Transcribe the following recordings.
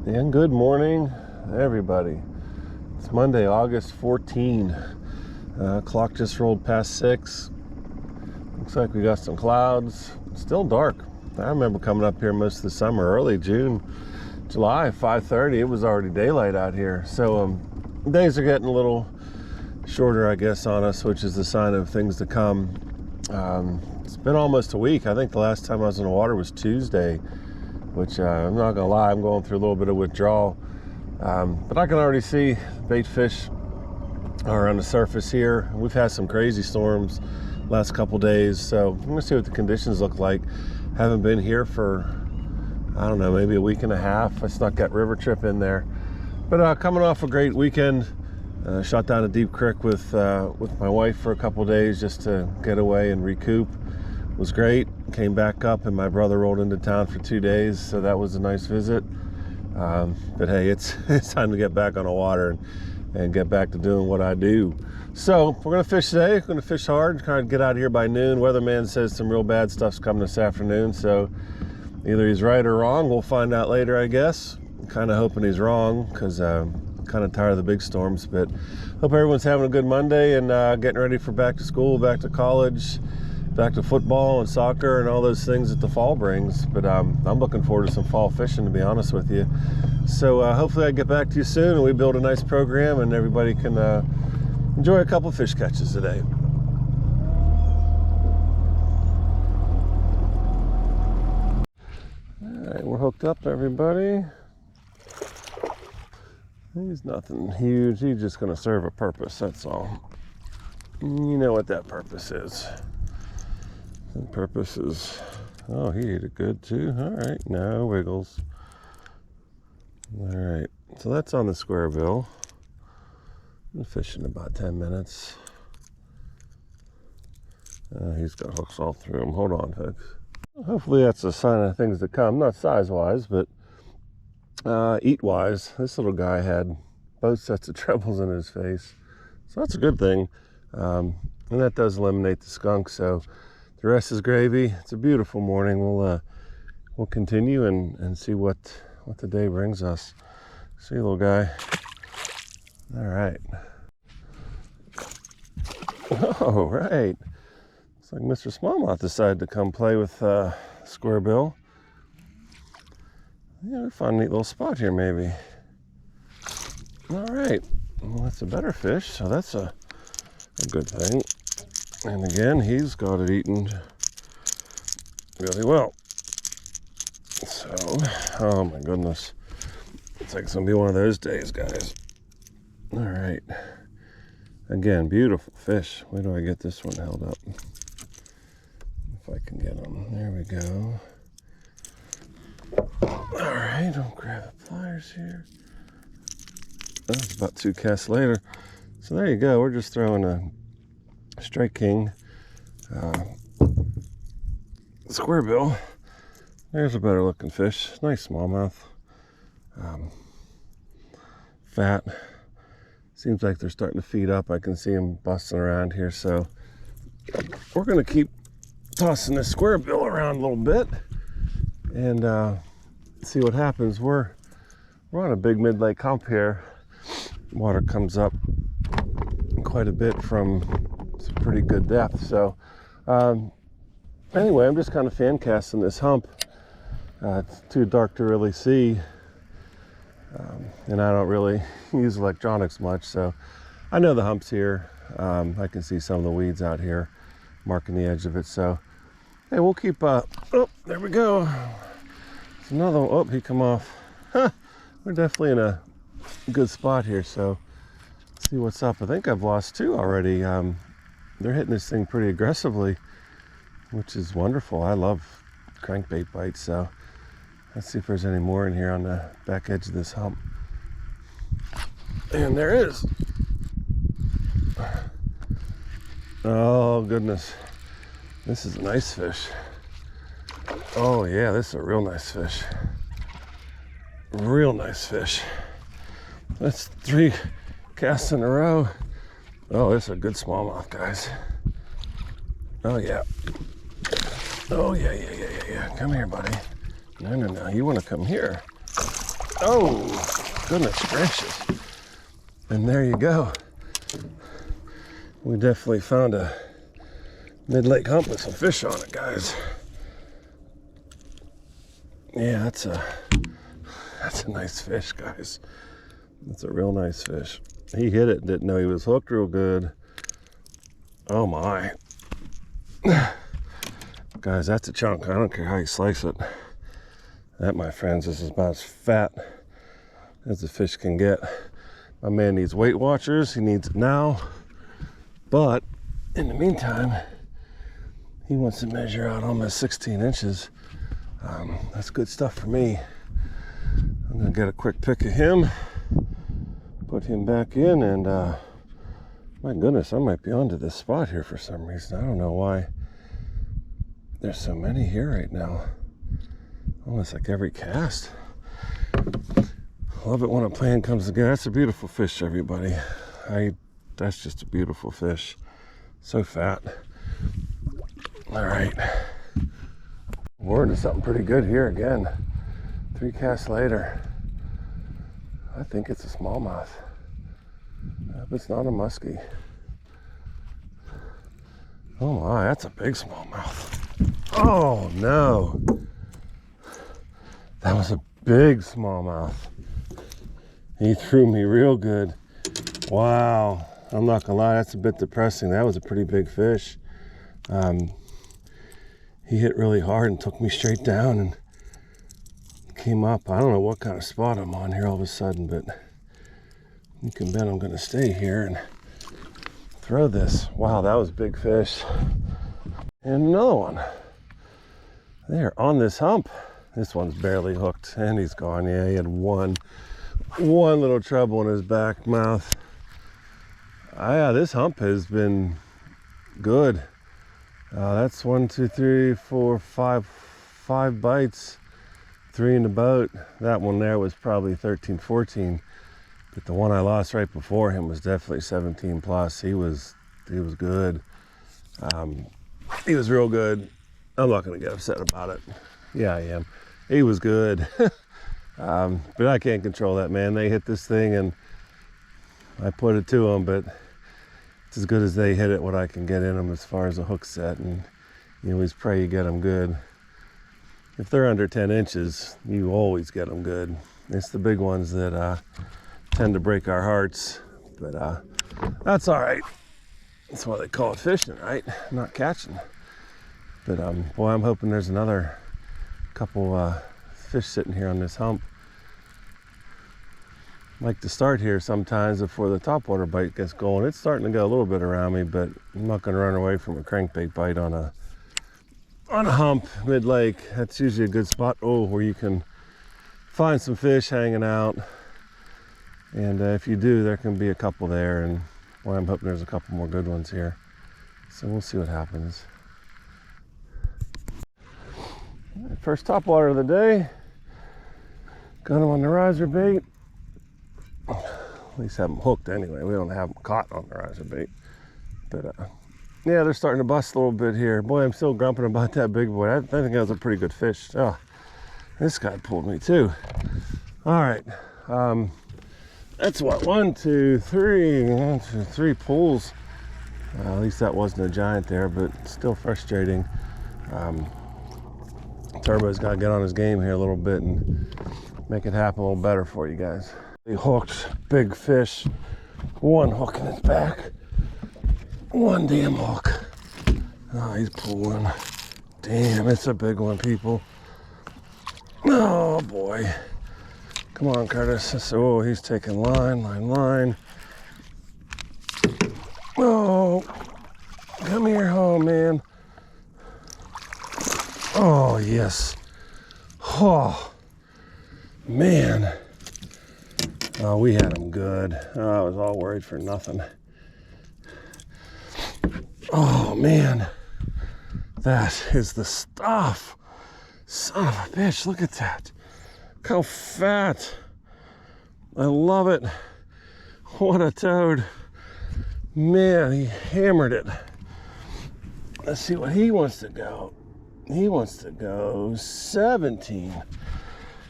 And good morning, everybody. It's Monday, August 14. Clock just rolled past 6. Looks like we got some clouds. It's still dark. I remember coming up here most of the summer, early June, July, 5:30. It was already daylight out here. So days are getting a little shorter, I guess, on us, which is a sign of things to come. It's been almost a week. I think the last time I was in the water was Tuesday, which I'm not gonna lie, I'm going through a little bit of withdrawal. But I can already see bait fish are on the surface here. We've had some crazy storms last couple days, so I'm gonna see what the conditions look like. Haven't been here for, I don't know, maybe a week and a half. I snuck that river trip in there. But coming off a great weekend, shot down a deep creek with my wife for a couple days just to get away and recoup. It was great. Came back up and my brother rolled into town for 2 days, so that was a nice visit. But hey, it's time to get back on the water and get back to doing what I do. So we're gonna fish today. We're gonna fish hard, try to get out of here by noon. Weatherman says some real bad stuff's coming this afternoon, so either he's right or wrong. We'll find out later, I guess. Kind of hoping he's wrong, because I'm kind of tired of the big storms. But hope everyone's having a good Monday and getting ready for back to school, back to college, back to football and soccer and all those things that the fall brings. But I'm looking forward to some fall fishing, to be honest with you. So hopefully I get back to you soon and we build a nice program and everybody can enjoy a couple fish catches today. All right, we're hooked up, everybody. He's nothing huge. He's just going to serve a purpose, that's all. You know what that purpose is. The purpose is, oh, he ate it good too. All right, no wiggles. All right, so that's on the Squarebill. I'm fishing about 10 minutes. He's got hooks all through him. Hold on, folks. Hopefully that's a sign of things to come. Not size-wise, but eat-wise. This little guy had both sets of trebles in his face. So that's a good thing. And that does eliminate the skunk, so the rest is gravy. It's a beautiful morning. We'll continue and see what the day brings us. See you, little guy. All right. Oh, right. Looks like Mr. Smallmouth decided to come play with Squarebill. Yeah, we found a neat little spot here, maybe. All right. Well, that's a better fish, so that's a good thing. And again, he's got it eaten really well. So, oh my goodness. It's like it's gonna be one of those days, guys. All right. Again, beautiful fish. Where do I get this one held up? If I can get him. There we go. All right, I'll grab the pliers here. That's about 2 casts later. So there you go. We're just throwing a Strike King Squarebill. There's a better looking fish. Nice smallmouth. Fat. Seems like they're starting to feed up. I can see them busting around here. So we're going to keep tossing this Squarebill around a little bit and see what happens. We're on a big mid-lake hump here. Water comes up quite a bit from some pretty good depth. So anyway, I'm just kind of fan casting this hump. It's too dark to really see, and I don't really use electronics much, so I know the hump's here. I can see some of the weeds out here marking the edge of it. So hey, we'll keep oh, there we go. It's another one. Oh, he come off. Huh. We're definitely in a good spot here, so see what's up. I think I've lost 2 already. They're hitting this thing pretty aggressively, which is wonderful. I love crankbait bites, so let's see if there's any more in here on the back edge of this hump. And there is. Oh goodness, this is a nice fish. Oh yeah, this is a real nice fish. Real nice fish. That's 3 casts in a row. Oh, this is a good smallmouth, guys. Oh yeah. Oh yeah. Come here, buddy. No. You want to come here. Oh, goodness gracious. And there you go. We definitely found a mid-lake hump with some fish on it, guys. Yeah, that's a nice fish, guys. That's a real nice fish. He hit it, didn't know he was hooked real good. Oh my. Guys, that's a chunk. I don't care how you slice it. That, my friends, is about as fat as the fish can get. My man needs Weight Watchers. He needs it now. But in the meantime, he wants to measure out almost 16 inches. That's good stuff for me. I'm gonna get a quick pic of him, put him back in, and my goodness, I might be onto this spot here for some reason. I don't know why there's so many here right now. Almost like every cast. Love it when a plan comes together. That's a beautiful fish, everybody. That's just a beautiful fish. So fat. All right. We're into something pretty good here again. 3 casts later. I think it's a smallmouth. But it's not a muskie. Oh my, that's a big smallmouth. Oh no. That was a big smallmouth. He threw me real good. Wow. I'm not gonna lie, that's a bit depressing. That was a pretty big fish. He hit really hard and took me straight down and came up. I don't know what kind of spot I'm on here all of a sudden, but you can bet I'm gonna stay here and throw this. Wow, that was a big fish. And another one. They're on this hump. This one's barely hooked and he's gone. Yeah, he had one little trouble in his back mouth. Yeah, this hump has been good. That's 1, 2, 3, 4, 5 bites, 3 in the boat. That one there was probably 13, 14. But the one I lost right before him was definitely 17 plus. He was good. He was real good. I'm not gonna get upset about it. Yeah, I am. He was good. But I can't control that, man. They hit this thing and I put it to them, but it's as good as they hit it, what I can get in them as far as a hook set. And you always pray you get them good. If they're under 10 inches, you always get them good. It's the big ones that tend to break our hearts, but that's all right. That's why they call it fishing, right? Not catching. But boy, I'm hoping there's another couple fish sitting here on this hump. Like to start here sometimes before the topwater bite gets going. It's starting to go a little bit around me, but I'm not going to run away from a crankbait bite on a hump mid-lake. That's usually a good spot where you can find some fish hanging out. And if you do, there can be a couple there, and boy, I'm hoping there's a couple more good ones here. So we'll see what happens. First topwater of the day. Got them on the riser bait. At least have them hooked anyway. We don't have them caught on the riser bait. But yeah, they're starting to bust a little bit here. Boy, I'm still grumping about that big boy. I think that was a pretty good fish. Oh, this guy pulled me too. All right. That's what, 1, 2, 3. 1, 2, 3 pulls. At least that wasn't a giant there, but still frustrating. Turbo's got to get on his game here a little bit and make it happen a little better for you guys. He hooked big fish. 1 hook in his back. 1 damn hook. Oh, he's pulling. Damn, it's a big one, people. Oh boy. Come on, Curtis. Oh, he's taking line. Oh, come here. Oh, man. Oh, yes. Oh, man. Oh, we had him good. Oh, I was all worried for nothing. Oh, man. That is the stuff. Son of a bitch, look at that. Look how fat. I love it. What a toad. Man, he hammered it. Let's see what he wants to go. He wants to go 17.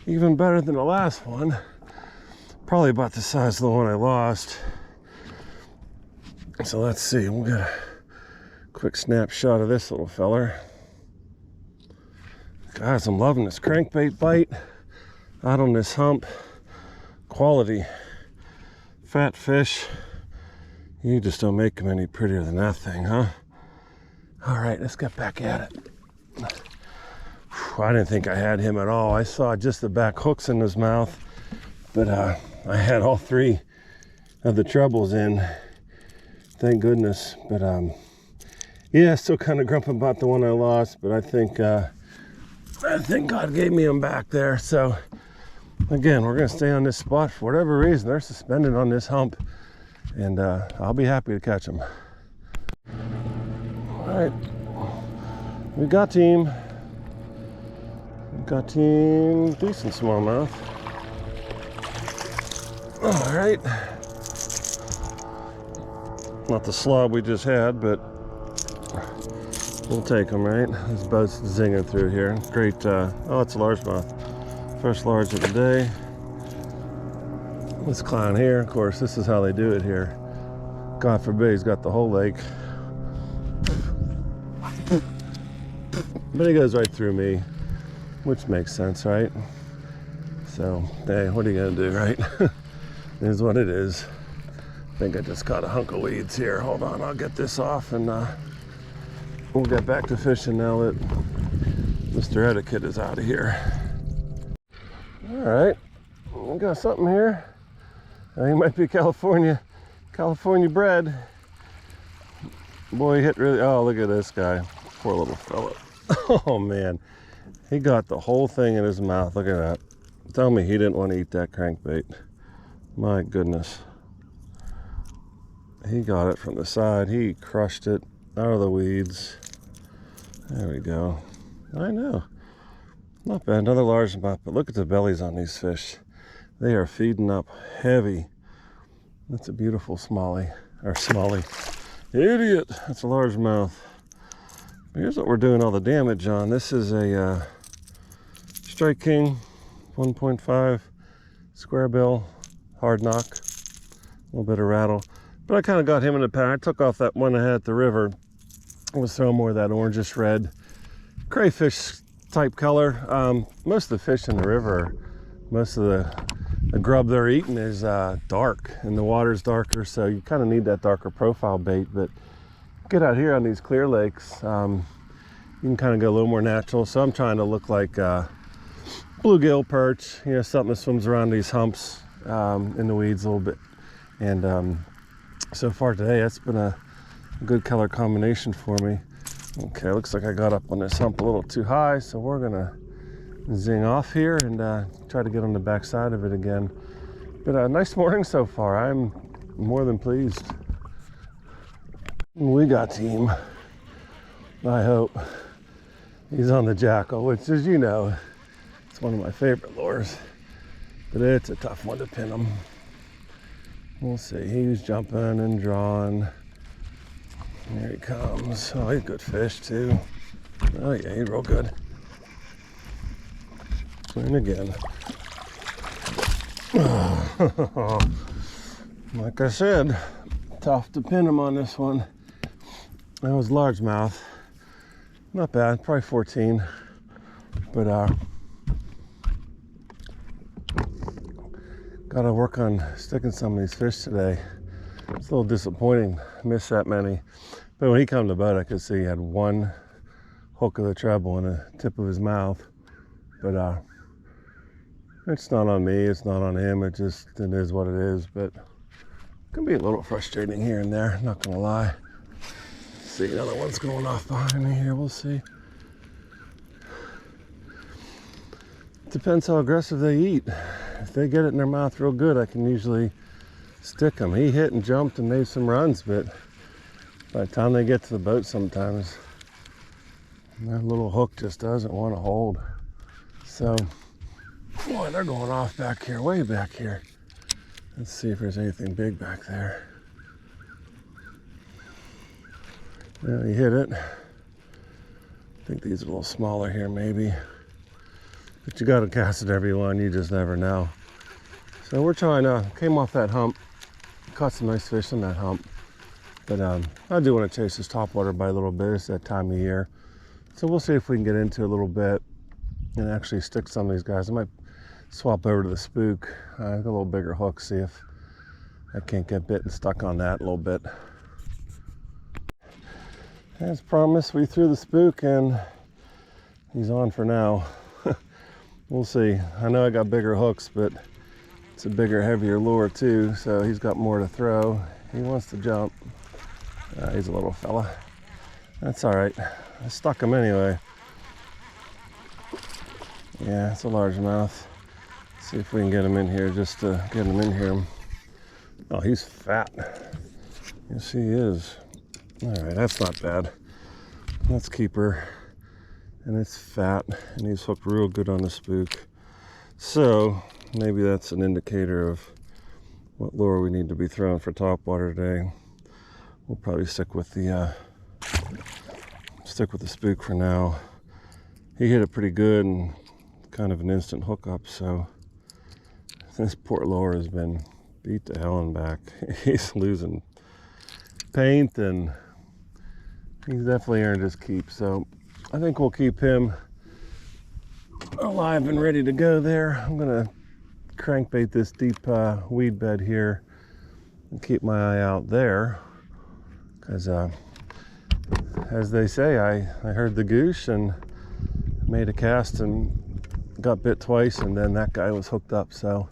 even better than the last one. Probably about the size of the one I lost. So let's see, we'll get a quick snapshot of this little feller. Guys, I'm loving this crankbait bite out on this hump. Quality fat fish. You just don't make them any prettier than that thing, huh? All right, let's get back at it. I didn't think I had him at all. I saw just the back hooks in his mouth, but I had all three of the trebles in. Thank goodness. But yeah, still kind of grumpy about the one I lost, but I think God gave me him back there. So again, we're gonna stay on this spot for whatever reason. They're suspended on this hump, and I'll be happy to catch them. All right, we got team. Got team decent smallmouth. All right. Not the slob we just had, but we'll take them, right? This boat's zinging through here. Great, oh, it's a largemouth. First large of the day. This clown here, of course, this is how they do it here. God forbid he's got the whole lake. But he goes right through me, which makes sense, right? So, hey, what are you gonna do, right? It is what it is. I think I just caught a hunk of weeds here. Hold on, I'll get this off and we'll get back to fishing now that Mr. Etiquette is out of here. All right, we got something here. He might be California bred. Boy, he hit really, oh, look at this guy. Poor little fella. Oh man, he got the whole thing in his mouth. Look at that. Tell me he didn't want to eat that crankbait. My goodness. He got it from the side. He crushed it out of the weeds. There we go. I know. Not bad. Another largemouth, but look at the bellies on these fish. They are feeding up heavy. That's a beautiful smallie. Or smallie. Idiot. That's a largemouth. Here's what we're doing all the damage on. This is a Strike King 1.5 Squarebill hard knock. A little bit of rattle. But I kind of got him in the pattern. I took off that one I had at the river. I was throwing more of that orangish red crayfish type color. Most of the fish in the river, most of the grub they're eating is dark, and the water's darker, so you kind of need that darker profile bait. But get out here on these clear lakes, you can kind of go a little more natural. So I'm trying to look like bluegill, perch, you know, something that swims around these humps in the weeds a little bit. And so far today, that's been a good color combination for me. Okay, looks like I got up on this hump a little too high, so we're gonna zing off here and try to get on the back side of it again. But a nice morning so far. I'm more than pleased. We got team. I hope. He's on the jackal, which, as you know, it's one of my favorite lures. But it's a tough one to pin him. We'll see. He's jumping and drawing. Here he comes. Oh, he's a good fish too. Oh yeah, he's real good. And again. Like I said, tough to pin him on this one. That was largemouth. Not bad, probably 14. But gotta work on sticking some of these fish today. It's a little disappointing, missed that many. But when he came to the boat, I could see he had one hook of the treble in the tip of his mouth. But it's not on me, it's not on him, it is what it is. But it can be a little frustrating here and there, not gonna lie. See, another one's going off behind me here, we'll see. Depends how aggressive they eat. If they get it in their mouth real good, I can usually stick them. He hit and jumped and made some runs, but by the time they get to the boat sometimes, that little hook just doesn't want to hold. So, boy, they're going off back here, way back here. Let's see if there's anything big back there. Yeah, he hit it. I think these are a little smaller here, maybe. But you got to cast it every one, you just never know. So we're trying to, came off that hump, caught some nice fish on that hump. But I do want to chase this topwater bite a little bit. It's that time of year. So we'll see if we can get into it a little bit and actually stick some of these guys. I might swap over to the spook. I got a little bigger hook, see if I can't get bit and stuck on that a little bit. As promised, we threw the spook and he's on for now. We'll see. I know I got bigger hooks, but it's a bigger, heavier lure too, so he's got more to throw. He wants to jump. He's a little fella. That's all right. I stuck him anyway. Yeah, it's a largemouth. See if we can get him in here, just to get him in here. Oh, he's fat. Yes, he is. All right, that's not bad. Let's keep her. And it's fat, and he's hooked real good on the spook. So maybe that's an indicator of what lure we need to be throwing for topwater today. We'll probably stick with the spook for now. He hit it pretty good and kind of an instant hookup. So this poor lure has been beat to hell and back. He's losing paint, and he's definitely earned his keep. So I think we'll keep him alive and ready to go there. I'm gonna crankbait this deep weed bed here and keep my eye out there, because as they say, I heard the goose and made a cast and got bit twice, and then that guy was hooked up. So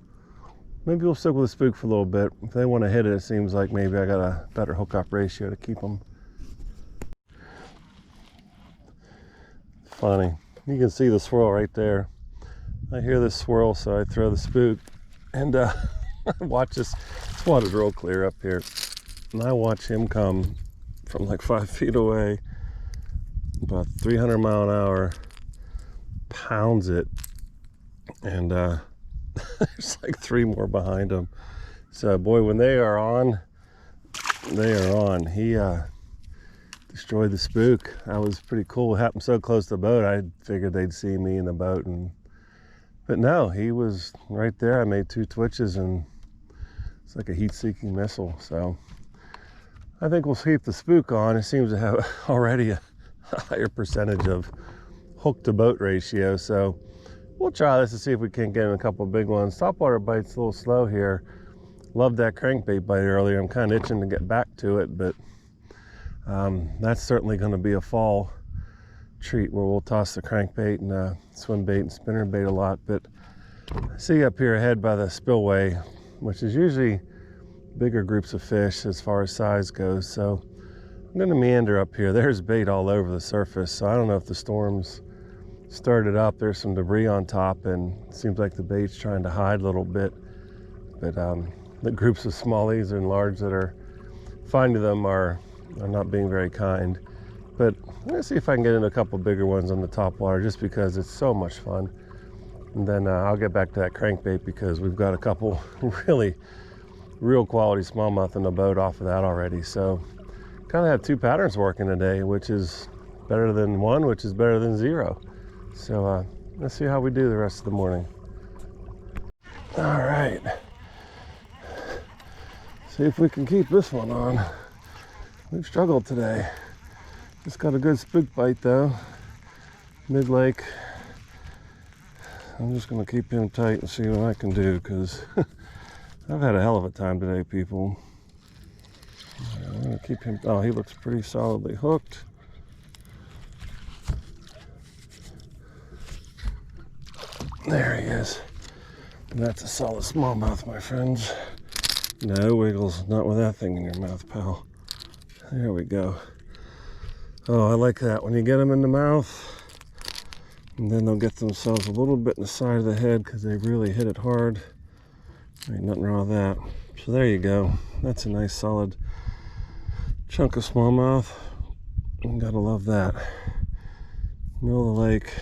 maybe we'll stick with the spook for a little bit. If they want to hit it, it seems like maybe I got a better hookup ratio to keep them. Funny, you can see the swirl right there. I hear this swirl, so I throw the spook, and watch this. This water's real clear up here, and I watch him come from like 5 feet away, about 300 mile an hour, pounds it, and there's like 3 more behind him. So boy, when they are on, they are on. He destroyed the spook. That was pretty cool. It happened so close to the boat, I figured they'd see me in the boat, but no, he was right there. I made 2 twitches, and it's like a heat-seeking missile. So I think we'll keep the spook on. It seems to have already a higher percentage of hook to boat ratio. So we'll try this to see if we can get in a couple of big ones. Topwater bite's a little slow here. Loved that crankbait bite earlier. I'm kind of itching to get back to it, but that's certainly going to be a fall treat where we'll toss the crankbait and swim bait and spinner bait a lot. But I see up here ahead by the spillway, which is usually bigger groups of fish as far as size goes. So I'm going to meander up here. There's bait all over the surface. So I don't know if the storm's started up. There's some debris on top, and it seems like the bait's trying to hide a little bit. But the groups of smallies and large that are finding them are not being very kind. But I'm gonna see if I can get in a couple bigger ones on the topwater, just because it's so much fun. And then I'll get back to that crankbait, because we've got a couple really real quality smallmouth in the boat off of that already. So kind of have 2 patterns working today, which is better than 1, which is better than 0. So let's see how we do the rest of the morning. All right, see if we can keep this one on. We've struggled today. Just got a good spook bite though, mid-lake. I'm just gonna keep him tight and see what I can do, because I've had a hell of a time today, people. I'm gonna keep him. Oh, he looks pretty solidly hooked. There he is. And that's a solid smallmouth, my friends. No wiggles, not with that thing in your mouth, pal. There we go. Oh, I like that. When you get them in the mouth, and then they'll get themselves a little bit in the side of the head because they really hit it hard. Ain't nothing wrong with that. So there you go. That's a nice solid chunk of smallmouth. You gotta love that. Middle of the lake.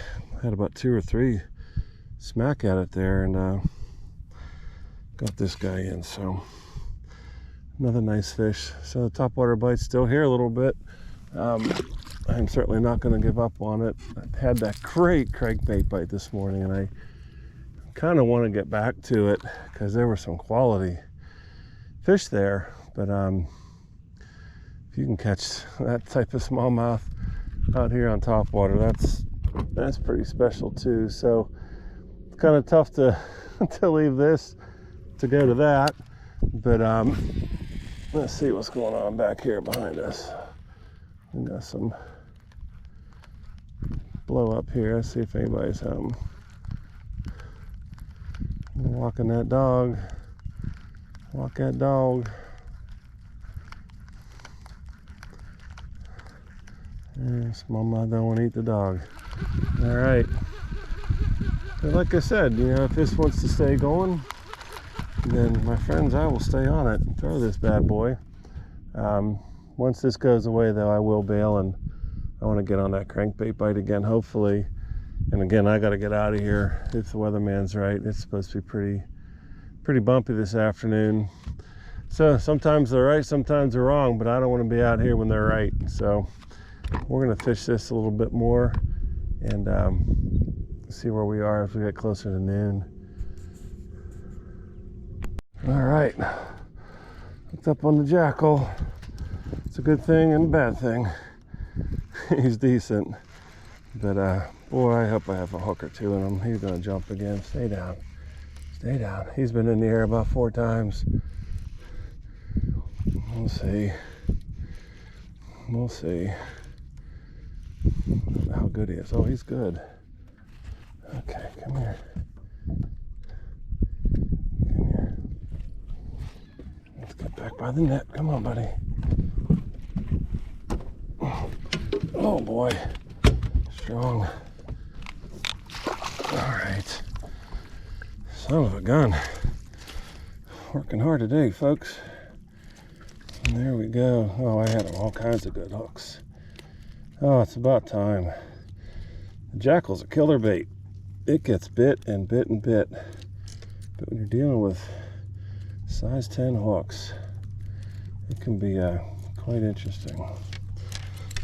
Had about 2 or 3 smack at it there, and got this guy in. So another nice fish. So the topwater bite's still here a little bit. I'm certainly not going to give up on it. I had that great crankbait bite this morning, and I kind of want to get back to it because there were some quality fish there. But if you can catch that type of smallmouth out here on topwater, that's pretty special too. So it's kind of tough to to leave this to go to that. But let's see what's going on back here behind us. We got some blow up here. Let's see if anybody's home. Walking that dog. Walk that dog. Smallmouth don't want to eat the dog. All right. But like I said, you know, if this wants to stay going, then my friends, I will stay on it. Throw this bad boy. Once this goes away, though, I will bail, and I want to get on that crankbait bite again, hopefully. And again, I got to get out of here if the weatherman's right. It's supposed to be pretty bumpy this afternoon. So sometimes they're right, sometimes they're wrong, but I don't want to be out here when they're right. So we're going to fish this a little bit more and see where we are as we get closer to noon. All right, hooked up on the jackal. It's a good thing and a bad thing. He's decent, but boy, I hope I have a hook or two in him. He's gonna jump again. Stay down, stay down. He's been in the air about 4 times. We'll see. We'll see how good he is. Oh, he's good. Okay, come here. Come here. Let's get back by the net. Come on, buddy. Oh boy, strong. All right, son of a gun. Working hard today, folks. And there we go. Oh, I had all kinds of good hooks. Oh, it's about time. The jackal's a killer bait. It gets bit and bit and bit. But when you're dealing with size 10 hooks, it can be quite interesting.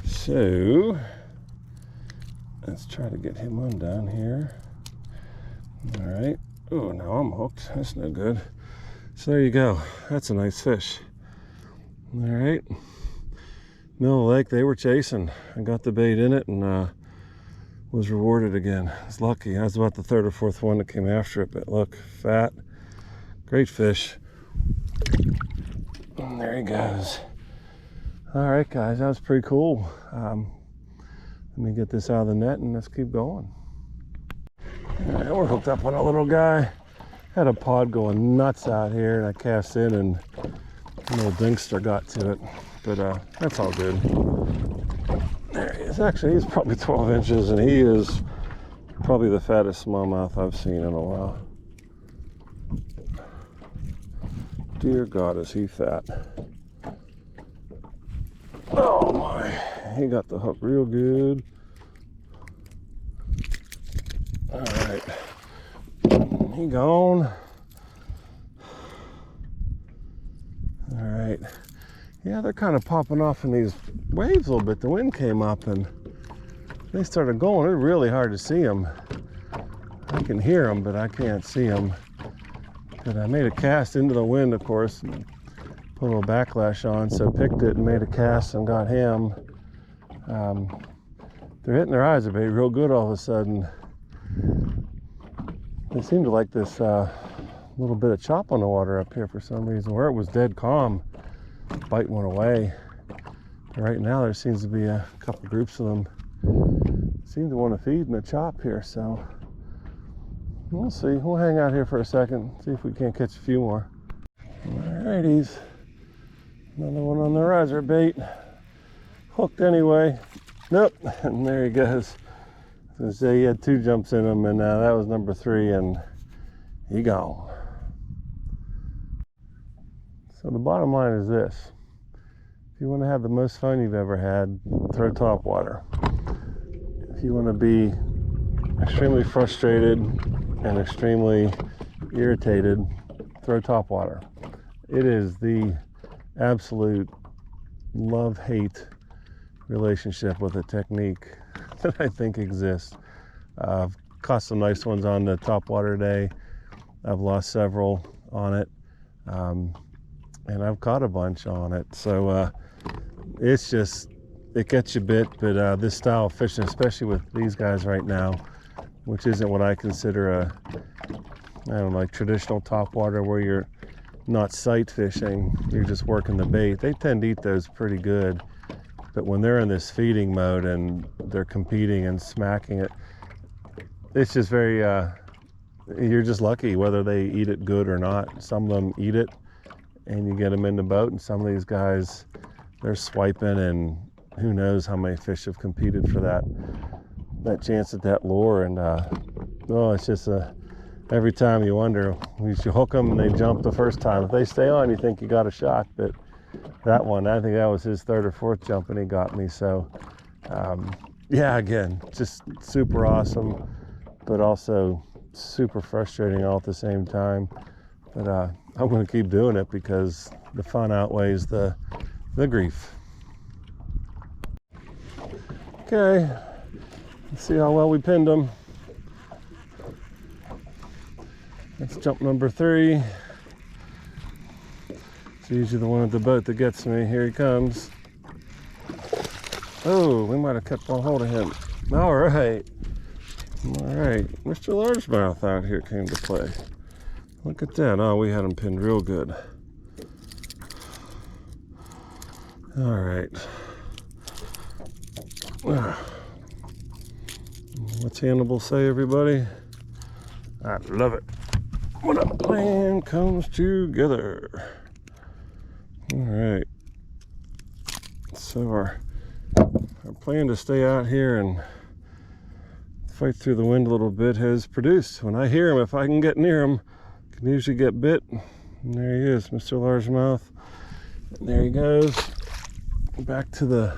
So let's try to get him undone here. All right. Oh, now I'm hooked. That's no good. So there you go. That's a nice fish. All right. Middle of the lake, they were chasing. I got the bait in it and was rewarded again. I was lucky. I was about the 3rd or 4th one that came after it, but look, fat, great fish. And there he goes. All right, guys, that was pretty cool. Let me get this out of the net and let's keep going. All right, we're hooked up on a little guy. Had a pod going nuts out here, and I cast in, and a little dinkster got to it. But that's all good. There he is. Actually, he's probably 12 inches, and he is probably the fattest smallmouth I've seen in a while. Dear God, is he fat. Oh my, he got the hook real good. All right, he gone. All right, yeah, they're kind of popping off in these waves a little bit. The wind came up and they started going. It's really hard to see them. I can hear them, but I can't see them. But I made a cast into the wind, of course, and put a little backlash on, so picked it and made a cast and got him. They're hitting their eyes a bit real good all of a sudden. They seem to like this little bit of chop on the water up here for some reason. Where it was dead calm, bite went away. Right now there seems to be a couple groups of them seem to want to feed in the chop here, so we'll see. We'll hang out here for a second, see if we can't catch a few more. Alrighties, another one on the riser bait. Hooked anyway. Nope, and there he goes. I was gonna say he had 2 jumps in him, and that was number 3, and he gone. So the bottom line is this: if you want to have the most fun you've ever had, throw topwater. If you want to be extremely frustrated and extremely irritated, throw topwater. It is the absolute love-hate relationship with a technique that I think exists. I've caught some nice ones on the topwater day. I've lost several on it, and I've caught a bunch on it. So it's just, it gets you bit. But this style of fishing, especially with these guys right now, which isn't what I consider a, I don't know, like traditional topwater where you're not sight fishing, you're just working the bait. They tend to eat those pretty good. But when they're in this feeding mode and they're competing and smacking it, it's just very, you're just lucky whether they eat it good or not. Some of them eat it and you get them in the boat, and some of these guys, they're swiping, and who knows how many fish have competed for that chance at that lure. And oh, it's just every time you wonder, you should hook them and they jump the first time. If they stay on, you think you got a shot. But that one, I think that was his third or fourth jump and he got me. So yeah, again, just super awesome, but also super frustrating all at the same time. But I'm going to keep doing it because the fun outweighs the grief. Okay, let's see how well we pinned them. That's jump number 3. It's usually the one at the boat that gets me. Here he comes. Oh, we might have kept on hold of him. All right. All right. Mr. Largemouth out here came to play. Look at that. Oh, we had him pinned real good. All right. What's Hannibal say, everybody? I love it when a plan comes together. All right. So our plan to stay out here and fight through the wind a little bit has produced. When I hear him, if I can get near him, I can usually get bit. And there he is, Mr. Largemouth. And there he goes. Back to the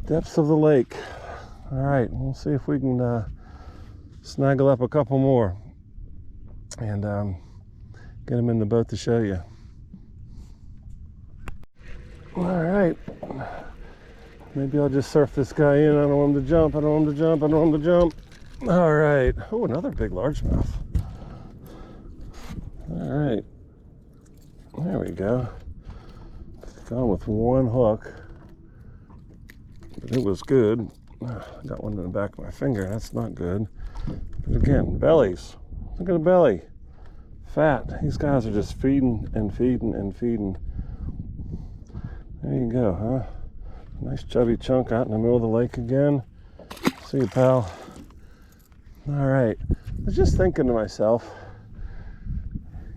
depths of the lake. All right, we'll see if we can snaggle up a couple more and get them in the boat to show you. All right, maybe I'll just surf this guy in. I don't want him to jump. I don't want him to jump. I don't want him to jump. All right. Oh, another big largemouth. All right, there we go. Gone with one hook, but it was good. I got one in the back of my finger. That's not good. But again, bellies. Look at the belly. Fat. These guys are just feeding and feeding and feeding. There you go, huh? Nice chubby chunk out in the middle of the lake again. See you, pal. All right. I was just thinking to myself.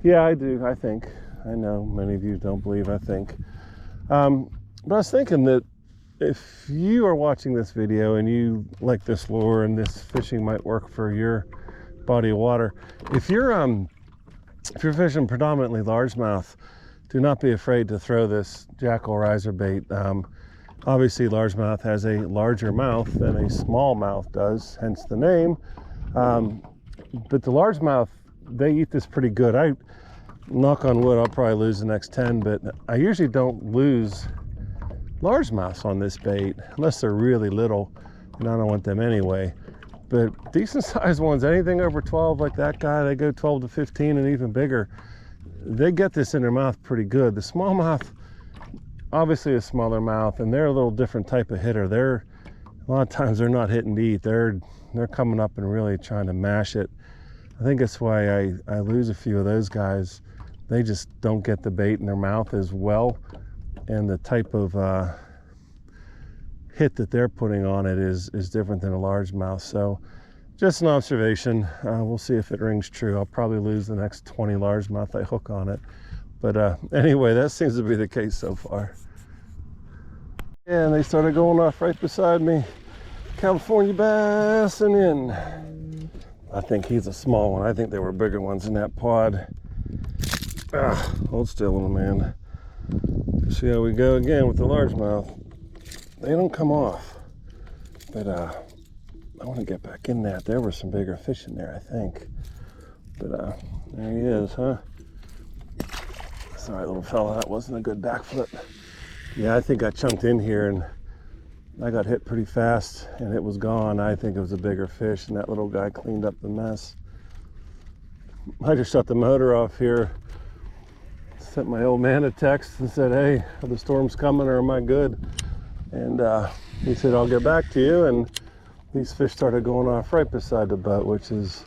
Yeah, I do. I think. I know many of you don't believe I think. But I was thinking that if you are watching this video and you like this lure and this fishing might work for your body of water, if you're fishing predominantly largemouth, do not be afraid to throw this jackal riser bait. Obviously, largemouth has a larger mouth than a smallmouth does, hence the name. But the largemouth, they eat this pretty good. I knock on wood, I'll probably lose the next 10, but I usually don't lose largemouths on this bait unless they're really little, and I don't want them anyway. But decent sized ones, anything over 12 like that guy, they go 12 to 15 and even bigger. They get this in their mouth pretty good. The smallmouth, obviously a smaller mouth, and they're a little different type of hitter. They're, a lot of times they're not hitting to eat. They're coming up and really trying to mash it. I think that's why I lose a few of those guys. They just don't get the bait in their mouth as well, and the type of hit that they're putting on it is different than a largemouth. So just an observation. We'll see if it rings true. I'll probably lose the next 20 largemouth I hook on it. But anyway, that seems to be the case so far. And they started going off right beside me. California bassing in. I think he's a small one. I think there were bigger ones in that pod. Hold still, little man. See how we go again with the largemouth. They don't come off. But I want to get back in that. There were some bigger fish in there, I think. But there he is, huh? Sorry, little fella. That wasn't a good backflip. Yeah, I think I chunked in here and I got hit pretty fast and it was gone. I think it was a bigger fish, and that little guy cleaned up the mess. I just shut the motor off here, sent my old man a text and said, hey, are the storms coming or am I good? And he said, I'll get back to you. And these fish started going off right beside the boat, which is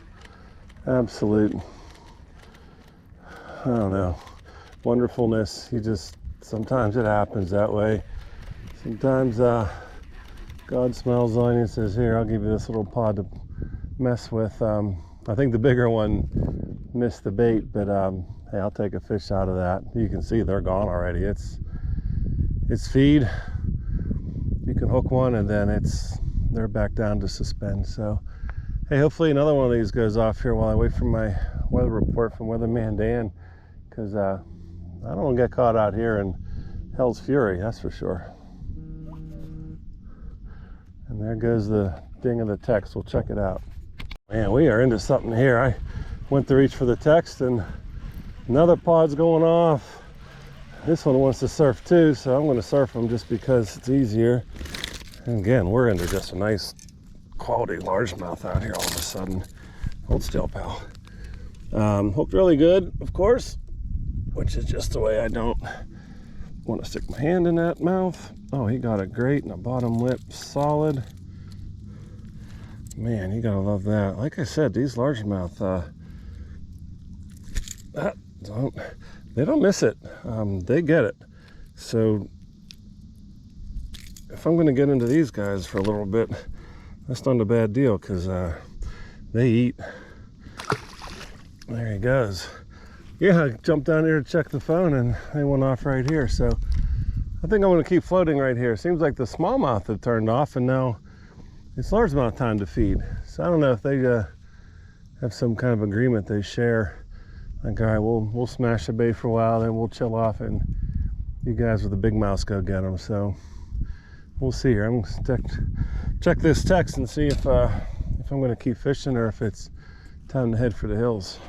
absolute, I don't know, wonderfulness. Sometimes it happens that way. Sometimes God smells on you and says, here, I'll give you this little pod to mess with. I think the bigger one missed the bait, but hey, I'll take a fish out of that. You can see they're gone already. It's feed. You can hook one and then they're back down to suspend. So hey, hopefully another one of these goes off here while I wait for my weather report from Weatherman Dan, because I don't want to get caught out here in hell's fury, that's for sure. And there goes the ding of the text. We'll check it out. Man, we are into something here. I went to reach for the text and another pod's going off. This one wants to surf too, so I'm going to surf them just because it's easier. And again, we're into just a nice quality largemouth out here all of a sudden. Hold still, pal. Hooked really good, of course, which is just the way I don't want to stick my hand in that mouth. Oh, he got it great, and the bottom lip solid. Man, you gotta love that. Like I said, these largemouth, they don't miss it. They get it. So if I'm gonna get into these guys for a little bit, that's not a bad deal, because they eat. There he goes. Yeah, I jumped down here to check the phone and they went off right here. So I think I'm going to keep floating right here. Seems like the smallmouth had turned off and now it's largemouth time to feed. So I don't know if they have some kind of agreement they share. Like, all right, we'll smash the bait for a while, then we'll chill off and you guys with the big mouths go get them. So we'll see here. I'm going to check this text and see if I'm going to keep fishing or if it's time to head for the hills.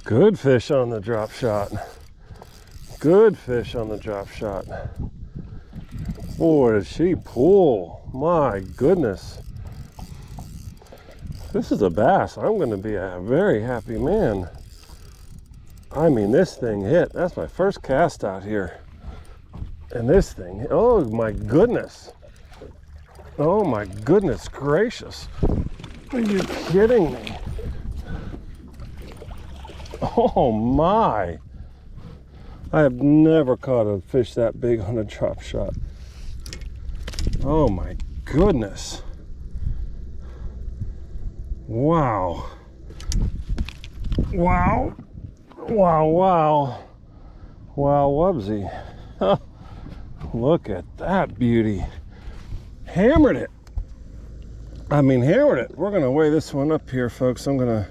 Good fish on the drop shot. Good fish on the drop shot. Boy, did she pull. My goodness. This is a bass. I'm going to be a very happy man. I mean, this thing hit. That's my first cast out here. And this thing, oh my goodness. Oh my goodness gracious. Are you kidding me? Oh my. I have never caught a fish that big on a drop shot. Oh my goodness. Wow. Wow. Wow, wow. Wow, wubsy. Look at that beauty. Hammered it. Hammered it. We're going to weigh this one up here, folks. I'm going to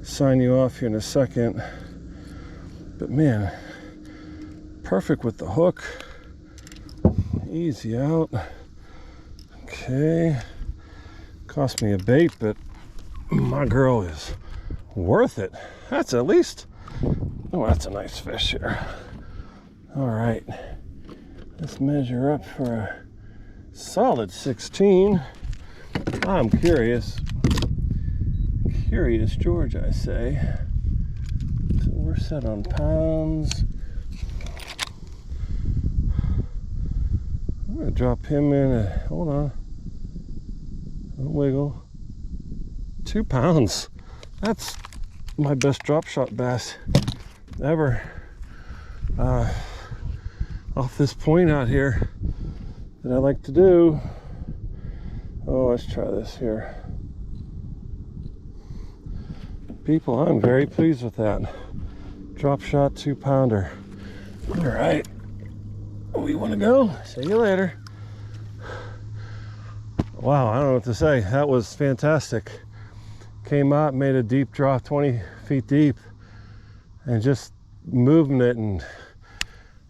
sign you off here in a second. But man, perfect with the hook. Easy out. Okay. Cost me a bait, but my girl is worth it. That's at least, oh, that's a nice fish here. All right. Let's measure up for a solid 16. I'm curious. Curious George, I say. So we're set on pounds. I'm gonna drop him in. Hold on. Don't wiggle. 2 pounds. That's my best drop shot bass ever. Off this point out here that I like to do. Oh, let's try this here. People, I'm very pleased with that. Drop shot 2 pounder. All right. We want to go? See you later. Wow, I don't know what to say. That was fantastic. Came out, made a deep draw, 20 feet deep, and just moving it, and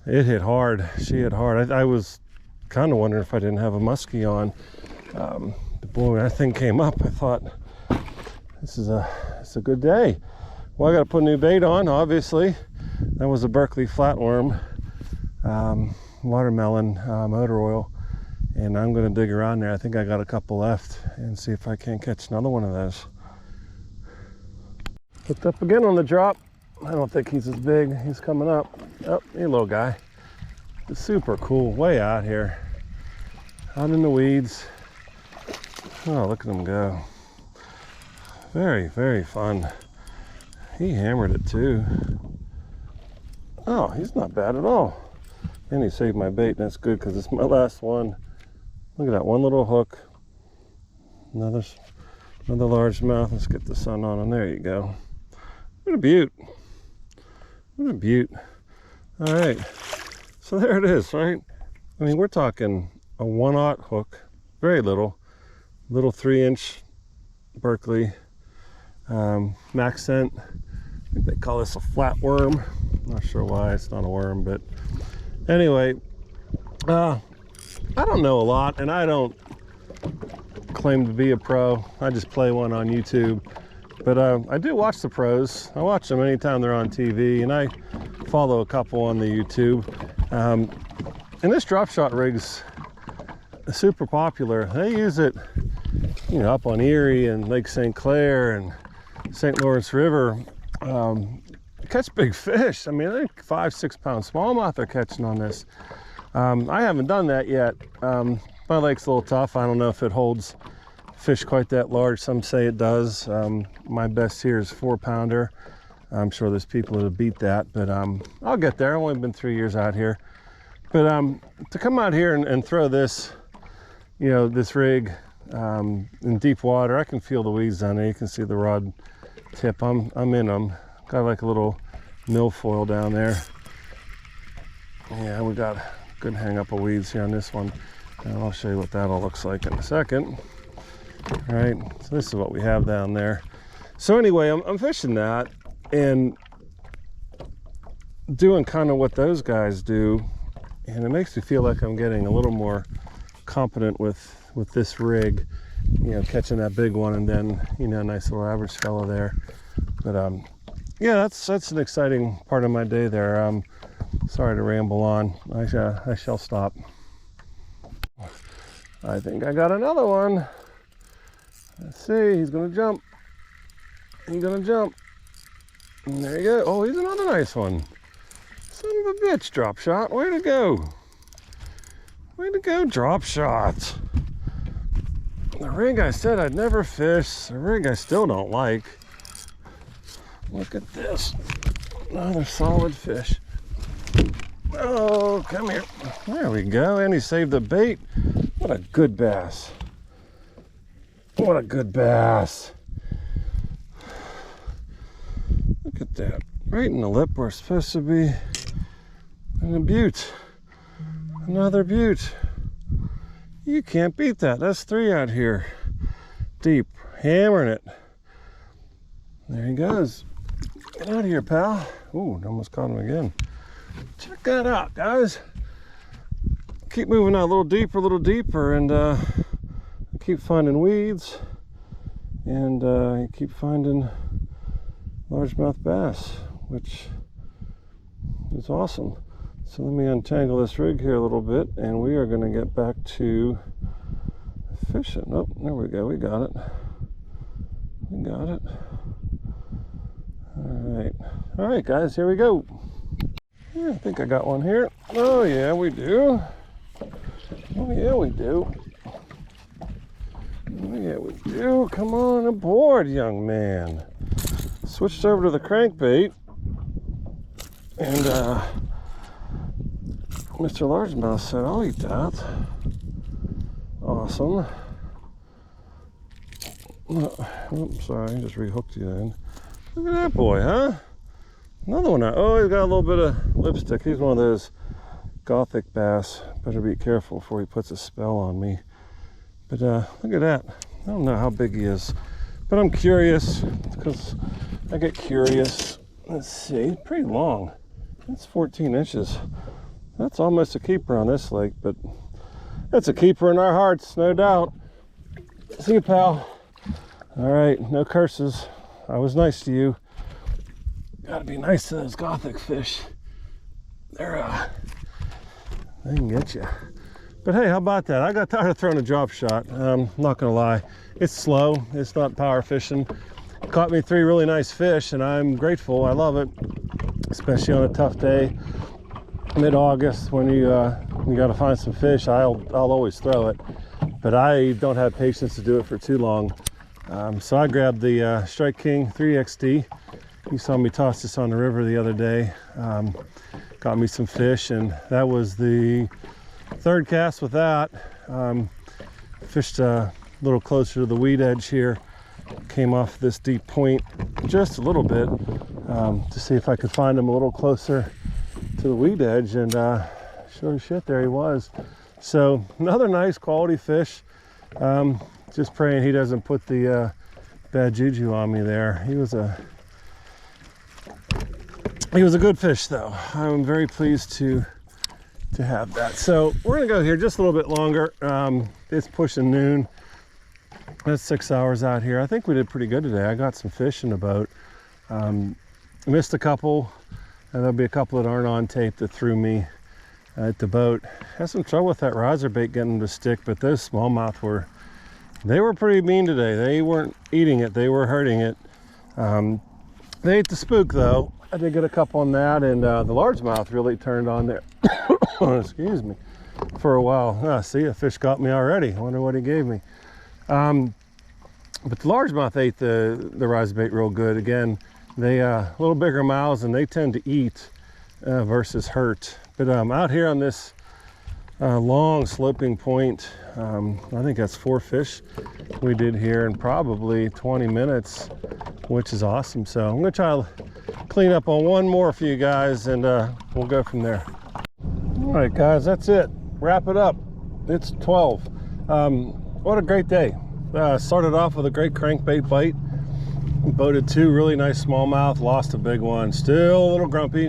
it hit hard. She hit hard. I was kind of wondering if I didn't have a muskie on. But boy, when that thing came up, I thought, it's a good day. Well, I got to put a new bait on, obviously. That was a Berkeley flatworm, watermelon motor oil. and I'm going to dig around there. I think I got a couple left, and see if I can't catch another one of those. Hooked up again on the drop. I don't think he's as big. He's coming up. Oh, hey, little guy. It's super cool. Way out here. Out in the weeds. Oh, look at him go. Very, very fun. He hammered it too. Oh, he's not bad at all. And he saved my bait. That's good because it's my last one. Look at that one little hook. Another largemouth. Let's get the sun on him. There you go. What a beaut. What a beaut. All right. So there it is, right? I mean, we're talking a 1/0 hook. Very little. Little 3-inch Berkeley. Max scent. I think they call this a flat worm. Not sure why it's not a worm, but anyway, I don't know a lot, and I don't claim to be a pro. I just play one on YouTube, but I do watch the pros. I watch them anytime they're on TV, and I follow a couple on the YouTube. And this drop shot rig's super popular. They use it, you know, up on Erie and Lake St. Clair and St. Lawrence River. Catch big fish. I mean, I think 5-6 pound smallmouth they're catching on this. I haven't done that yet. My lake's a little tough. I don't know if it holds fish quite that large. Some say it does. My best here is 4-pounder. I'm sure there's people that beat that, but I'll get there. I've only been 3 years out here. But to come out here and throw this, you know, this rig in deep water, I can feel the weeds on there. You can see the rod tip. I'm in them. Got like a little milfoil down there. Yeah, we got a good hang up of weeds here on this one. And I'll show you what that all looks like in a second. All right, so this is what we have down there. So anyway, I'm fishing that and doing kind of what those guys do, and it makes me feel like I'm getting a little more competent with this rig, you know, catching that big one, and then, you know, a nice little average fellow there. But yeah, that's an exciting part of my day there. Sorry to ramble on. I shall stop. I think I got another one. Let's see, he's gonna jump. He's gonna jump. And there you go. Oh, he's another nice one. Son of a bitch, drop shot. Way to go. Way to go, drop shot. The rig I said I'd never fish. The rig I still don't like. Look at this. Another solid fish. Oh, come here. There we go. And he saved the bait. What a good bass. What a good bass. Look at that. Right in the lip where it's supposed to be. And a beaut. Another beaut. You can't beat that. That's 3 out here. Deep. Hammering it. There he goes. Get out of here, pal. Ooh, almost caught him again. Check that out, guys. Keep moving out a little deeper, and keep finding weeds, and keep finding largemouth bass, which is awesome. So let me untangle this rig here a little bit, and we are going to get back to fishing. Oh, there we go. We got it. We got it. All right, guys, here we go. Yeah, I think I got one here. Oh yeah, we do. Oh yeah, we do. Oh yeah, we do. Come on aboard, young man. Switched over to the crankbait, and Mr. Largemouth said, "I'll eat that." Awesome. Oops, sorry, I just rehooked you in. Look at that boy, huh? Another one. Oh, he's got a little bit of lipstick. He's one of those gothic bass. Better be careful before he puts a spell on me. But look at that. I don't know how big he is, but I'm curious because I get curious. Let's see, pretty long. That's 14 inches. That's almost a keeper on this lake, but that's a keeper in our hearts, no doubt. See you, pal. All right, no curses. I was nice to you. Gotta be nice to those gothic fish. They can get you. But hey, how about that? I got tired of throwing a drop shot. Not gonna lie, it's slow, it's not power fishing. Caught me 3 really nice fish, and I'm grateful. I love it, especially on a tough day, mid-August, when you got to find some fish. I'll always throw it, but I don't have patience to do it for too long. So I grabbed the Strike King 3XD. You saw me toss this on the river the other day. Got me some fish, and that was the 3rd cast with that. Fished a little closer to the weed edge here. Came off this deep point just a little bit to see if I could find him a little closer to the weed edge, and sure as shit, there he was. So another nice quality fish. Just praying he doesn't put the bad juju on me there. He was a good fish though. I'm very pleased to have that. So we're gonna go here just a little bit longer. It's pushing noon. That's 6 hours out here. I think we did pretty good today. I got some fish in the boat. Missed a couple, and there'll be a couple that aren't on tape that threw me at the boat. Had some trouble with that riser bait getting them to stick, but those smallmouth were pretty mean today. They weren't eating it, they were hurting it. They ate the spook though. I did get a couple on that, and the largemouth really turned on there. Excuse me, for a while. See, a fish got me already. I wonder what he gave me. But the largemouth ate the riser bait real good. Again, they a little bigger mouths, and they tend to eat versus hurt. But out here on this long sloping point, I think that's 4 fish we did here in probably 20 minutes, which is awesome. So I'm gonna try to clean up on one more for you guys, and we'll go from there. All right, guys, that's it. Wrap it up. It's 12. What a great day. Started off with a great crankbait bite. Boated 2 really nice smallmouth, lost a big one. Still a little grumpy,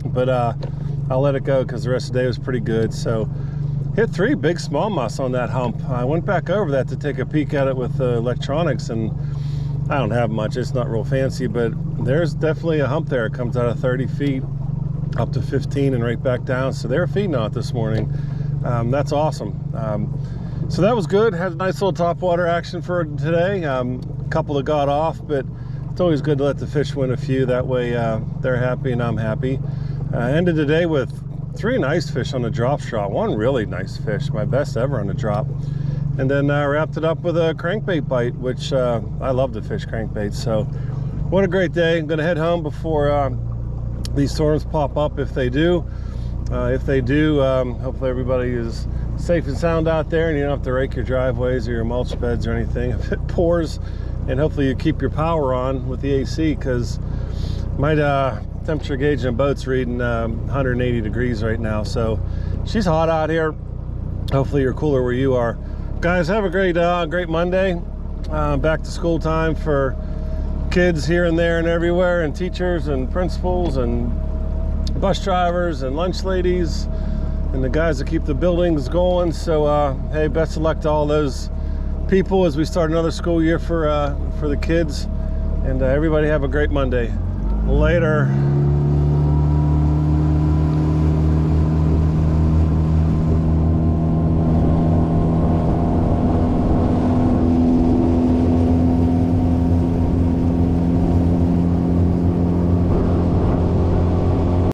but I'll let it go because the rest of the day was pretty good. So hit 3 big smallmouths on that hump. I went back over that to take a peek at it with electronics, and I don't have much. It's not real fancy, but there's definitely a hump there. It comes out of 30 feet up to 15 and right back down. So they were feeding on it this morning. That's awesome. So that was good. Had a nice little topwater action for today. A couple that got off, but it's always good to let the fish win a few. That way they're happy and I'm happy. Ended the day with 3 nice fish on the drop shot. 1 really nice fish, my best ever on the drop. And then wrapped it up with a crankbait bite, which I love to fish crankbaits. So what a great day. I'm gonna head home before these storms pop up, if they do. Hopefully everybody is safe and sound out there, and you don't have to rake your driveways or your mulch beds or anything if it pours. And hopefully you keep your power on with the AC, because my temperature gauge in the boat's reading 180 degrees right now. So she's hot out here. Hopefully you're cooler where you are. Guys, have a great Monday. Back to school time for kids here and there and everywhere, and teachers and principals and bus drivers and lunch ladies and the guys that keep the buildings going. So hey, best of luck to all those people as we start another school year for the kids. And everybody have a great Monday. Later.